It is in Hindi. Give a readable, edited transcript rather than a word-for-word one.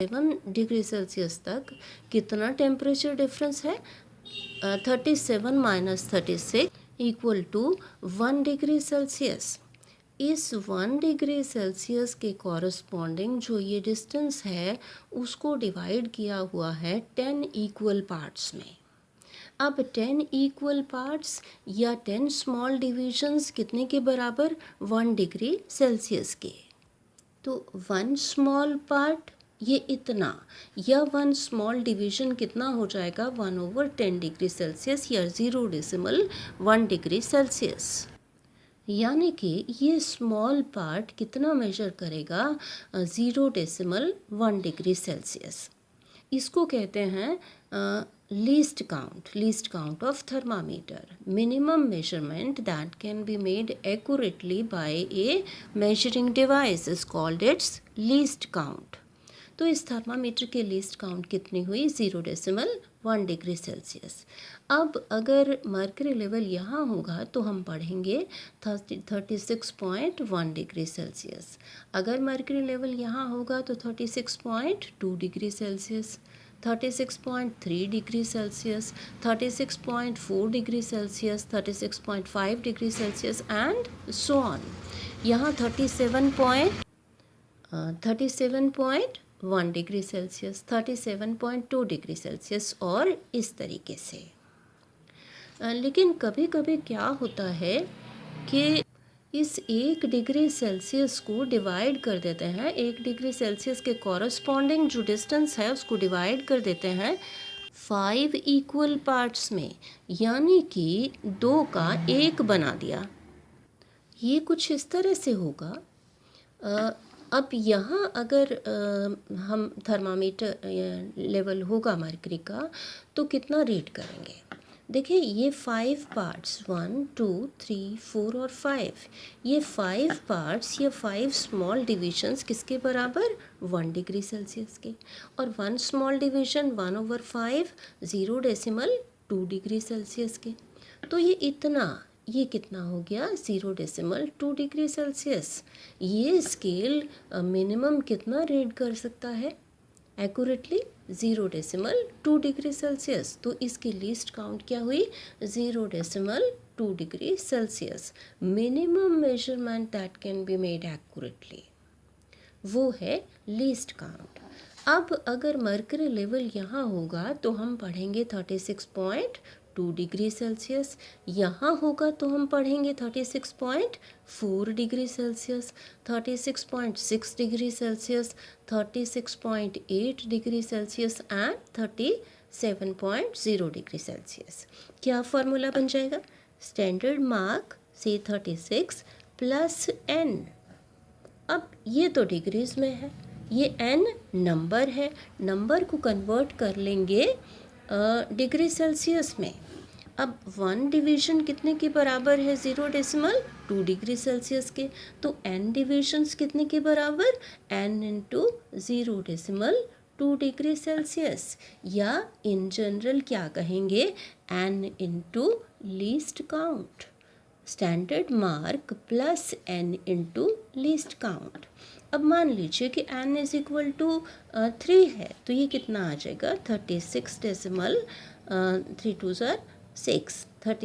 डिग्री सेल्सियस तक कितना टेम्परेचर डिफरेंस है? 37 minus 36 equal to 1 degree Celsius. इस 1 डिग्री सेल्सियस के कॉरस्पॉन्डिंग जो ये डिस्टेंस है उसको डिवाइड किया हुआ है 10 इक्वल पार्ट्स में। अब 10 इक्वल पार्ट्स या 10 स्मॉल डिविजन्स कितने के बराबर? 1 डिग्री सेल्सियस के। तो 1 स्मॉल पार्ट ये इतना, या 1 स्मॉल डिवीजन कितना हो जाएगा? 1/10 डिग्री सेल्सियस या 0.1 डिग्री सेल्सियस। यानी कि ये स्मॉल पार्ट कितना मेजर करेगा? 0.1 डिग्री सेल्सियस। इसको कहते हैं least count of thermometer. Minimum measurement that can be made accurately by a measuring device is called its least count. तो इस थर्मामीटर की लीस्ट काउंट कितनी हुई? 0.1 डिग्री सेल्सियस। अब अगर मर्करी लेवल यहाँ होगा तो हम पढ़ेंगे 36.1 डिग्री सेल्सियस। अगर मर्करी लेवल यहाँ होगा तो 36.2 degree Celsius, 36.3 degree Celsius, 36.4 degree Celsius, 36.5 degree Celsius and so on. यहाँ 37.1 डिग्री सेल्सियस, 37.2 डिग्री सेल्सियस और इस तरीके से। लेकिन कभी कभी क्या होता है कि इस 1 डिग्री सेल्सियस को डिवाइड कर देते हैं, 1 डिग्री सेल्सियस के कॉरस्पॉन्डिंग जो डिस्टेंस है उसको डिवाइड कर देते हैं 5 इक्वल पार्ट्स में, यानी कि 2 का 1 बना दिया। ये कुछ इस तरह से होगा। अब यहाँ अगर हम थर्मामीटर लेवल होगा मर्करी का तो कितना रीड करेंगे? देखिए ये 5 पार्ट्स 1 2 3 4 और 5, ये 5 पार्ट्स या 5 स्मॉल डिविजन्स किसके बराबर? 1 डिग्री सेल्सियस के। और 1 स्मॉल डिवीजन 1/5 0.2 डिग्री सेल्सियस के। तो ये इतना, ये कितना हो गया? 0.2 डिग्री सेल्सियस। ये स्केल मिनिमम कितना रीड कर सकता है एक्यूरेटली? 0.2 degree Celsius. तो इसकी लीस्ट काउंट क्या हुई? 0.2 degree Celsius. Minimum measurement that can be made accurately, वो है लीस्ट काउंट। अब अगर मर्करी लेवल यहाँ होगा तो हम पढ़ेंगे 36.2 डिग्री सेल्सियस, यहाँ होगा तो हम पढ़ेंगे 36.4 degree Celsius, 36.6 degree Celsius, 36.8 degree Celsius and 37.0 degree Celsius. क्या फार्मूला बन जाएगा? स्टैंडर्ड मार्क से 36 प्लस n। अब ये तो डिग्रीज में है, ये n नंबर है, नंबर को कन्वर्ट कर लेंगे डिग्री सेल्सियस में। अब 1 डिवीजन कितने के बराबर है? 0.2 डिग्री सेल्सियस के। तो n डिविजन्स कितने के बराबर? n इंटू 0.2 डिग्री सेल्सियस, या इन जनरल क्या कहेंगे? n into least count. Standard mark plus n into least count. अब मान लीजिए कि n इज इक्वल टू 3 है, तो ये कितना आ जाएगा? 36.3 2 6 30